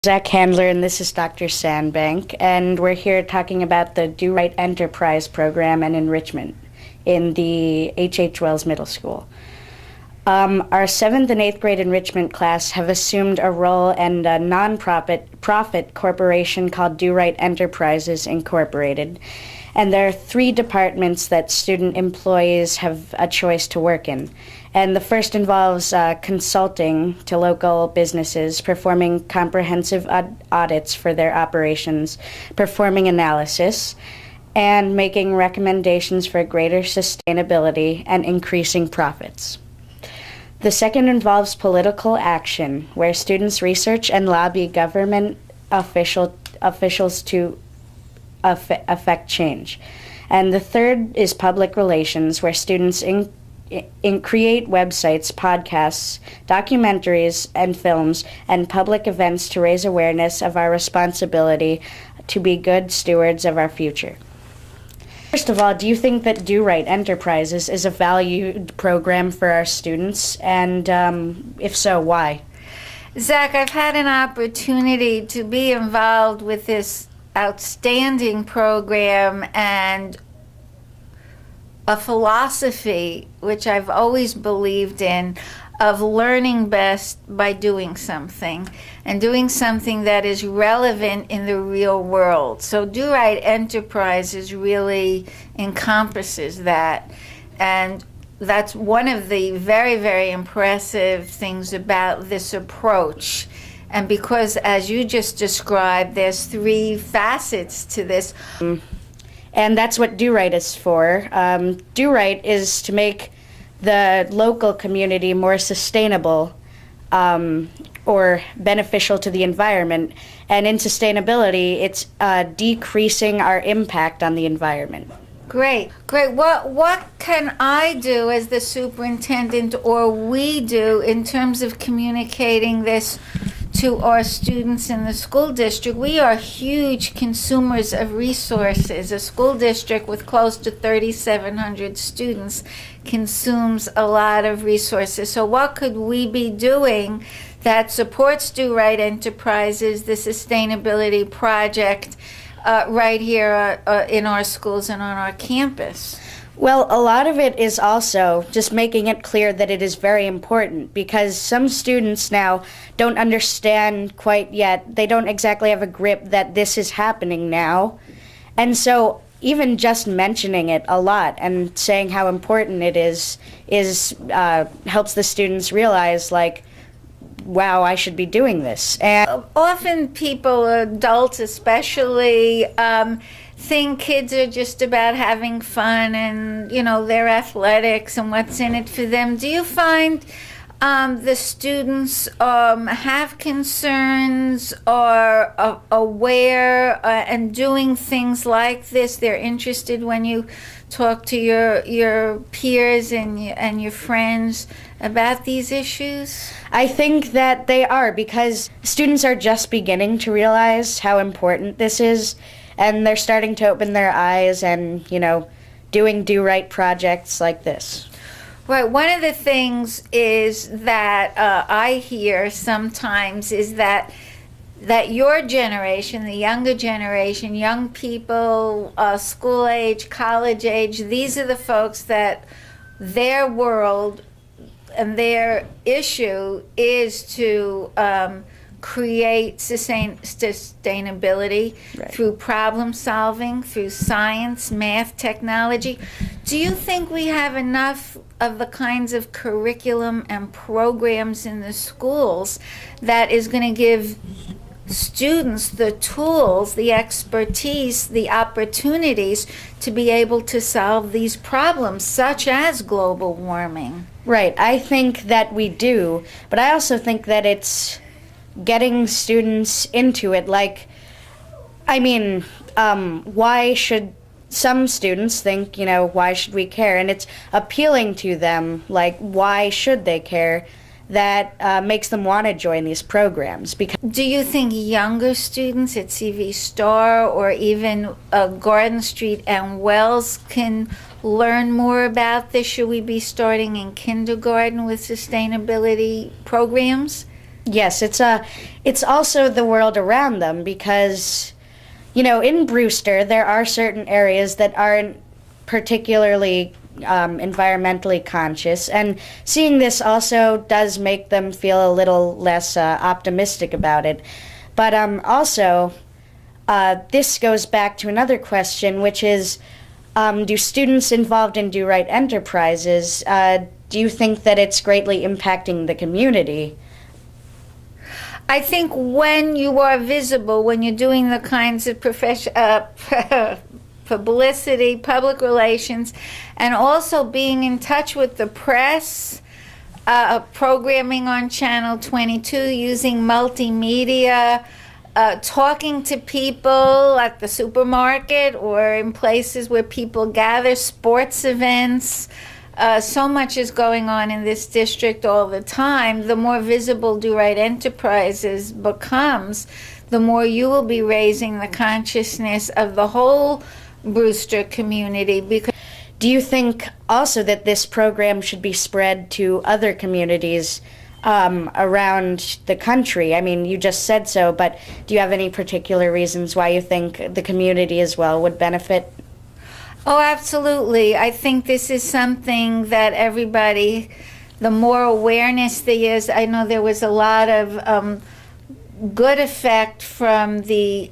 Zach Handler, and this is Dr. Sandbank, and we're here talking about the Do Right Enterprise program and enrichment in the H.H. Wells Middle School. Our 7th and 8th grade enrichment class have assumed a role in a non-profit corporation called Do Right Enterprises Incorporated, and there are 3 departments that student employees have a choice to work in. And the first involves consulting to local businesses, performing comprehensive audits for their operations, performing analysis, and making recommendations for greater sustainability and increasing profits. The second involves political action, where students research and lobby government officials to affect change. And the third is public relations, where students create websites, podcasts, documentaries, and films, and public events to raise awareness of our responsibility to be good stewards of our future. First of all, do you think that Do Right Enterprises is a valued program for our students? And if so, why? Zach, I've had an opportunity to be involved with this outstanding program and a philosophy which I've always believed in of learning best by doing something, and doing something that is relevant in the real world. So Do Right Enterprises really encompasses that, and that's one of the very, very impressive things about this approach. And because, as you just described, there's 3 facets to this. And that's what Do Right is for. Do Right is to make the local community more sustainable or beneficial to the environment. And in sustainability, it's decreasing our impact on the environment. Great. What can I do as the superintendent, or we do, in terms of communicating this to our students in the school district? We are huge consumers of resources. A school district with close to 3,700 students consumes a lot of resources. So what could we be doing that supports Do Right Enterprises, the sustainability project, right here in our schools and on our campus? Well, a lot of it is also just making it clear that it is very important, because some students now don't understand quite yet. They don't exactly have a grip that this is happening now. And so even just mentioning it a lot and saying how important it is helps the students realize, like, wow, I should be doing this. And often people, adults especially, think kids are just about having fun and, their athletics and what's in it for them. Do you find the students have concerns, or aware and doing things like this? They're interested when you talk to your peers and your friends about these issues? I think that they are, because students are just beginning to realize how important this is, and they're starting to open their eyes and, doing Do Right projects like this. Right. One of the things is that I hear sometimes is that your generation, the younger generation, young people, school age, college age, these are the folks that their world and their issue is to create sustainability through problem solving, through science, math, technology. Do you think we have enough of the kinds of curriculum and programs in the schools that is going to give students the tools, the expertise, the opportunities to be able to solve these problems, such as global warming? Right. I think that we do, but I also think that it's getting students into it. Why should some students think, why should we care? And it's appealing to them, like, why should they care? That makes them want to join these programs. Because do you think younger students at CV Star or even Garden Street and Wells can learn more about this? Should we be starting in kindergarten with sustainability programs? Yes, it's also the world around them because, in Brewster there are certain areas that aren't particularly environmentally conscious, and seeing this also does make them feel a little less optimistic about it. But also, this goes back to another question, which is, do students involved in Do Right enterprises, do you think that it's greatly impacting the community? I think when you are visible, when you're doing the kinds of publicity, public relations, and also being in touch with the press, programming on Channel 22, using multimedia, talking to people at the supermarket or in places where people gather, sports events. So much is going on in this district all the time. The more visible Do Right Enterprises becomes, the more you will be raising the consciousness of the whole Brewster community. Because do you think also that this program should be spread to other communities around the country? I mean, you just said so, but do you have any particular reasons why you think the community as well would benefit? Oh, absolutely. I think this is something that everybody, the more awareness there is, I know there was a lot of good effect from the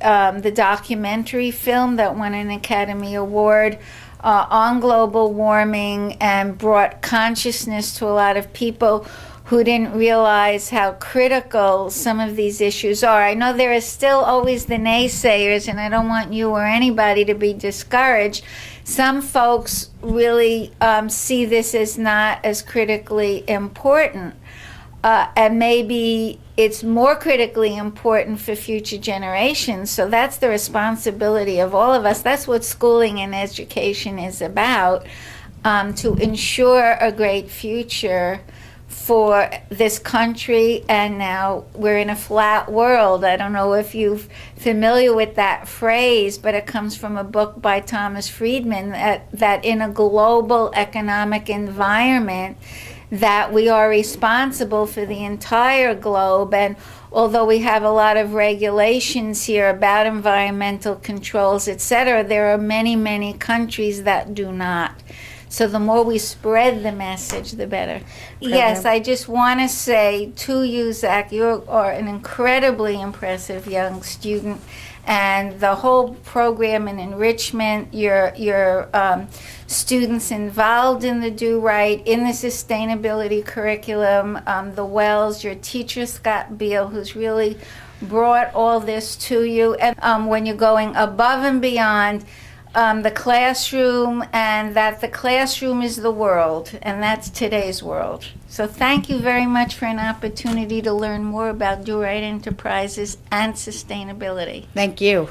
documentary film that won an Academy Award on global warming and brought consciousness to a lot of people who didn't realize how critical some of these issues are. I know there is still always the naysayers, and I don't want you or anybody to be discouraged. Some folks really see this as not as critically important, and maybe it's more critically important for future generations. So that's the responsibility of all of us. That's what schooling and education is about, to ensure a great future for this country. And now we're in a flat world. I don't know if you're familiar with that phrase, but it comes from a book by Thomas Friedman, that in a global economic environment, that we are responsible for the entire globe. And although we have a lot of regulations here about environmental controls, etc., there are many, many countries that do not. So the more we spread the message, the better. Yes, I just want to say to you, Zach, you are an incredibly impressive young student, and the whole program and enrichment, your students involved in the Do Right, in the sustainability curriculum, the Wells, your teacher, Scott Beal, who's really brought all this to you, and when you're going above and beyond the classroom, and that the classroom is the world, and that's today's world. So thank you very much for an opportunity to learn more about Do Right Enterprises and sustainability. Thank you.